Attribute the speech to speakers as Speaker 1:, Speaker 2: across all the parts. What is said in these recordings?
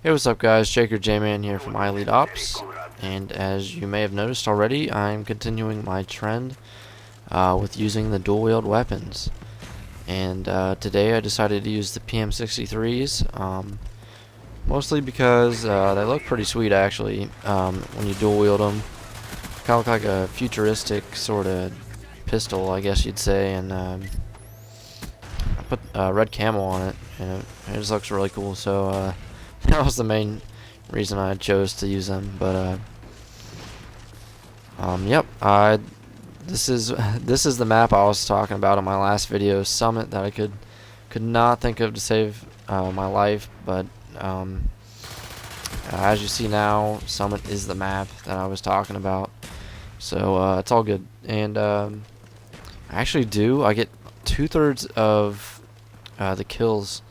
Speaker 1: Hey, what's up guys, Shaker J-Man here from iEliteOpz, and as you may have noticed already, I'm continuing my trend with using the dual-wield weapons. And today I decided to use the PM63's, mostly because they look pretty sweet actually when you dual-wield them. Kind of look like a futuristic sort of pistol, I guess you'd say, and I put red camo on it, and it just looks really cool, so that was the main reason I chose to use them. But yep, this is the map I was talking about in my last video, Summit, that I could not think of to save my life. But as you see now, Summit is the map that I was talking about, so it's all good. And I actually I get 2/3 of the kills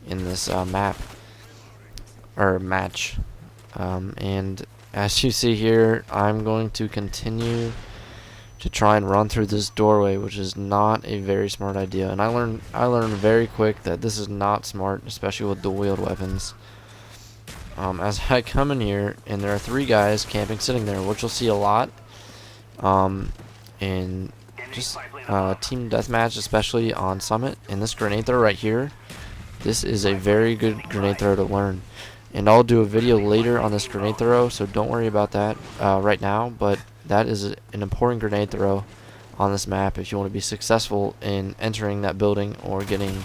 Speaker 1: in this map or match, and as you see here, I'm going to continue to try and run through this doorway, which is not a very smart idea. And I learned very quick that this is not smart, especially with dual wield weapons. As I come in here, and there are 3 guys camping sitting there, which you'll see a lot in just team deathmatch, especially on Summit. And this grenade throw right here, this is a very good grenade throw to learn. And I'll do a video later on this grenade throw, so don't worry about that right now. But that is an important grenade throw on this map if you want to be successful in entering that building or getting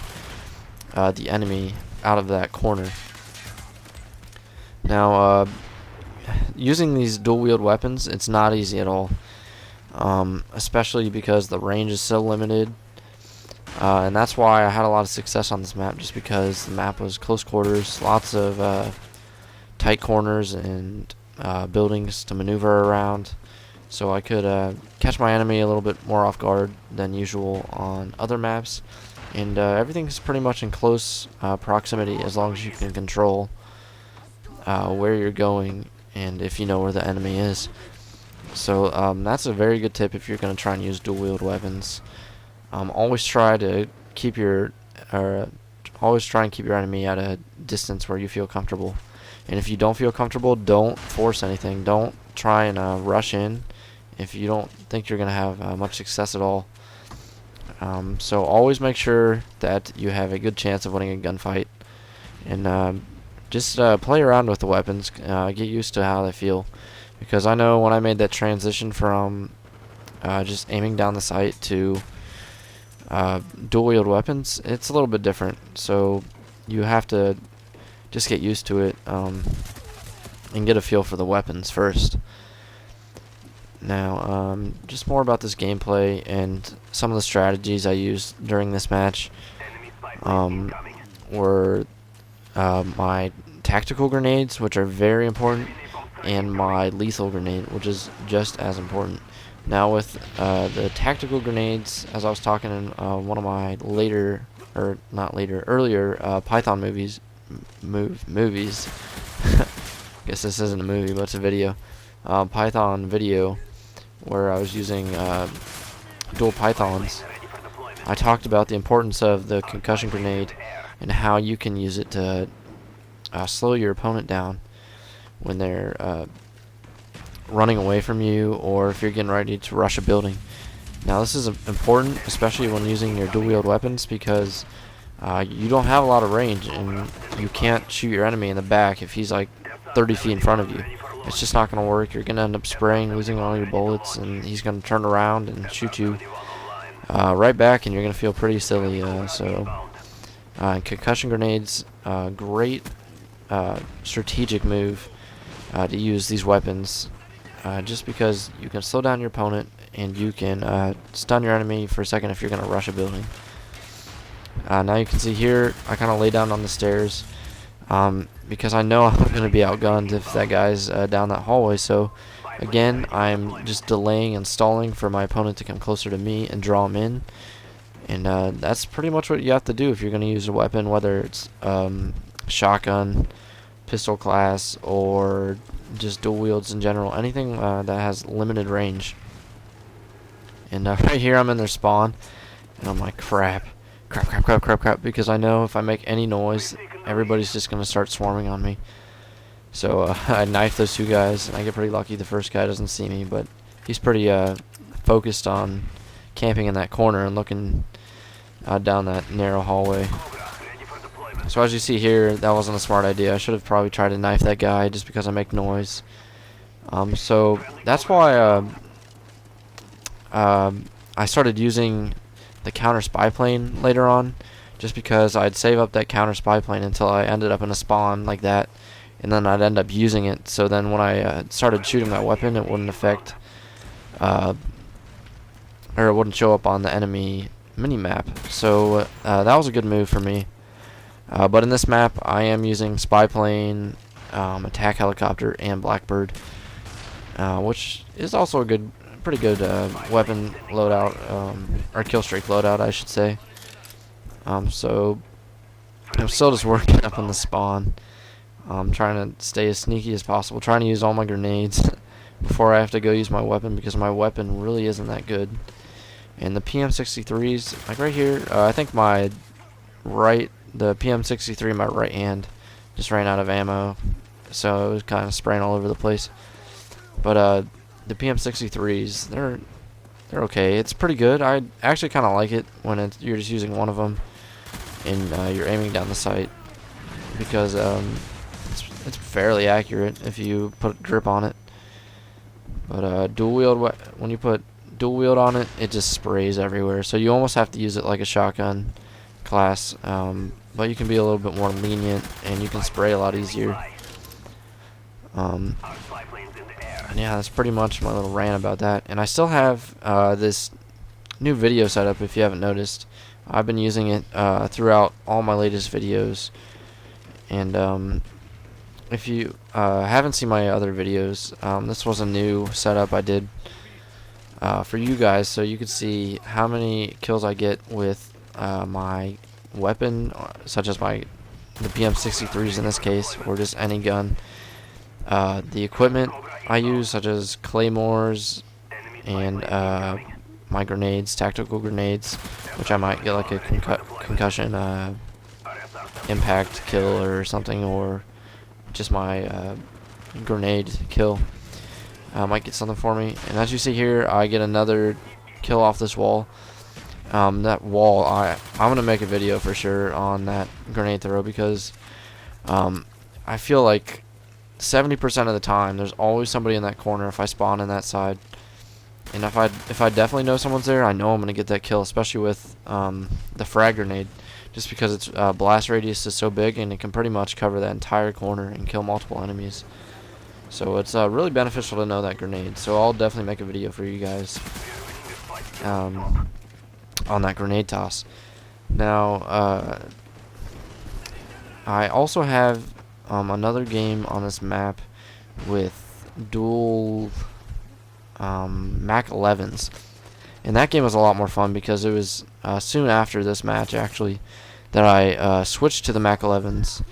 Speaker 1: the enemy out of that corner. Now, using these dual wield weapons, it's not easy at all, especially because the range is so limited. And that's why I had a lot of success on this map, just because the map was close quarters, lots of tight corners and buildings to maneuver around, so I could catch my enemy a little bit more off guard than usual on other maps. And everything's pretty much in close proximity, as long as you can control where you're going and if you know where the enemy is. So that's a very good tip if you're going to try and use dual wield weapons. Always try and keep your enemy at a distance where you feel comfortable. And if you don't feel comfortable, don't force anything. Don't try and rush in if you don't think you're going to have much success at all. So always make sure that you have a good chance of winning a gunfight. And just play around with the weapons. Get used to how they feel. Because I know when I made that transition from just aiming down the sight to dual wield weapons, it's a little bit different, so you have to just get used to it and get a feel for the weapons first. Now, just more about this gameplay and some of the strategies I used during this match were my tactical grenades, which are very important, and my lethal grenade, which is just as important. Now with the tactical grenades, as I was talking in one of my earlier Python movies, guess this isn't a movie, but it's a video, Python video, where I was using dual pythons. I talked about the importance of the concussion grenade and how you can use it to slow your opponent down when they're running away from you, or if you're getting ready to rush a building. Now this is important, especially when using your dual wield weapons, because you don't have a lot of range and you can't shoot your enemy in the back if he's like 30 feet in front of you. It's just not going to work. You're going to end up spraying, losing all your bullets, and he's going to turn around and shoot you right back, and you're going to feel pretty silly. Concussion grenades, great strategic move to use these weapons. Just because you can slow down your opponent and you can stun your enemy for a second if you're going to rush a building. Now you can see here, I kind of lay down on the stairs because I know I'm going to be outgunned if that guy's down that hallway. So again, I'm just delaying and stalling for my opponent to come closer to me and draw him in. And that's pretty much what you have to do if you're going to use a weapon, whether it's shotgun, pistol class, or just dual wields in general, anything that has limited range. And right here I'm in their spawn, and I'm like, crap, crap, because I know if I make any noise, everybody's just going to start swarming on me. So I knife those two guys, and I get pretty lucky the first guy doesn't see me, but he's pretty focused on camping in that corner and looking down that narrow hallway. So as you see here, that wasn't a smart idea. I should have probably tried to knife that guy just because I make noise. So that's why I started using the counter spy plane later on, just because I'd save up that counter spy plane until I ended up in a spawn like that, and then I'd end up using it. So then when I started shooting my weapon, it wouldn't affect, or it wouldn't show up on the enemy mini-map. So that was a good move for me. But in this map, I am using spy plane, attack helicopter, and Blackbird, which is also a pretty good weapon loadout, or kill streak loadout, I should say. So I'm still just working up on the spawn. I'm trying to stay as sneaky as possible, trying to use all my grenades before I have to go use my weapon, because my weapon really isn't that good. And the PM63's, like right here, I think the PM63 in my right hand just ran out of ammo, so it was kind of spraying all over the place. But the PM63's, they're okay. It's pretty good. I actually kind of like it when you're just using one of them and you're aiming down the sight, because it's fairly accurate if you put grip on it. But dual wield, when you put dual wield on it, it just sprays everywhere. So you almost have to use it like a shotgun class, but you can be a little bit more lenient and you can spray a lot easier. And yeah, that's pretty much my little rant about that. And I still have this new video setup, if you haven't noticed. I've been using it throughout all my latest videos. And if you haven't seen my other videos, this was a new setup I did for you guys, so you could see how many kills I get with my weapon, such as the PM63's in this case, or just any gun. The equipment I use, such as claymores and my grenades, tactical grenades, which I might get like a concussion impact kill or something, or just my grenade kill might get something for me. And as you see here, I get another kill off this wall. That wall, I'm gonna make a video for sure on that grenade throw, because I feel like 70% of the time there's always somebody in that corner if I spawn in that side. And if I definitely know someone's there, I know I'm gonna get that kill, especially with the frag grenade, just because its blast radius is so big and it can pretty much cover that entire corner and kill multiple enemies. So it's really beneficial to know that grenade. So I'll definitely make a video for you guys on that grenade toss. Now I also have another game on this map with dual Mac 11's, and that game was a lot more fun because it was soon after this match actually that I switched to the Mac 11's,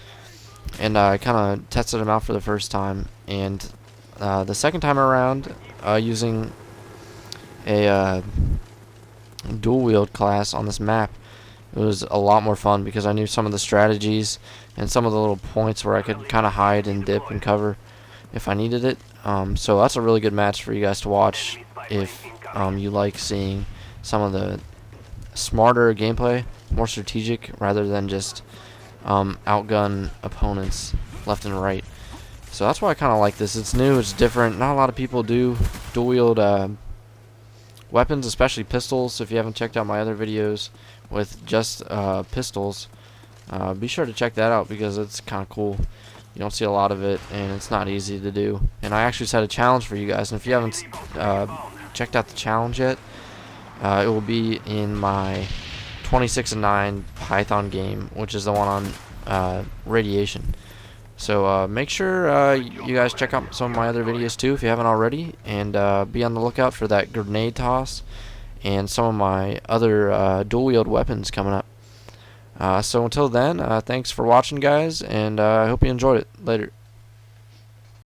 Speaker 1: and I kind of tested them out for the first time. And the second time around, using a dual wield class on this map, it was a lot more fun because I knew some of the strategies and some of the little points where I could kind of hide and dip and cover if I needed it. So that's a really good match for you guys to watch if you like seeing some of the smarter gameplay, more strategic, rather than just outgun opponents left and right. So that's why I kind of like this. It's new, it's different. Not a lot of people do dual wield weapons, especially pistols. So if you haven't checked out my other videos with just pistols, be sure to check that out because it's kind of cool. You don't see a lot of it, and it's not easy to do. And I actually set a challenge for you guys, and if you haven't checked out the challenge yet, it will be in my 26-9 Python game, which is the one on radiation. So make sure you guys check out some of my other videos too if you haven't already, and be on the lookout for that grenade toss and some of my other dual wield weapons coming up. So until then, thanks for watching, guys, and I hope you enjoyed it. Later.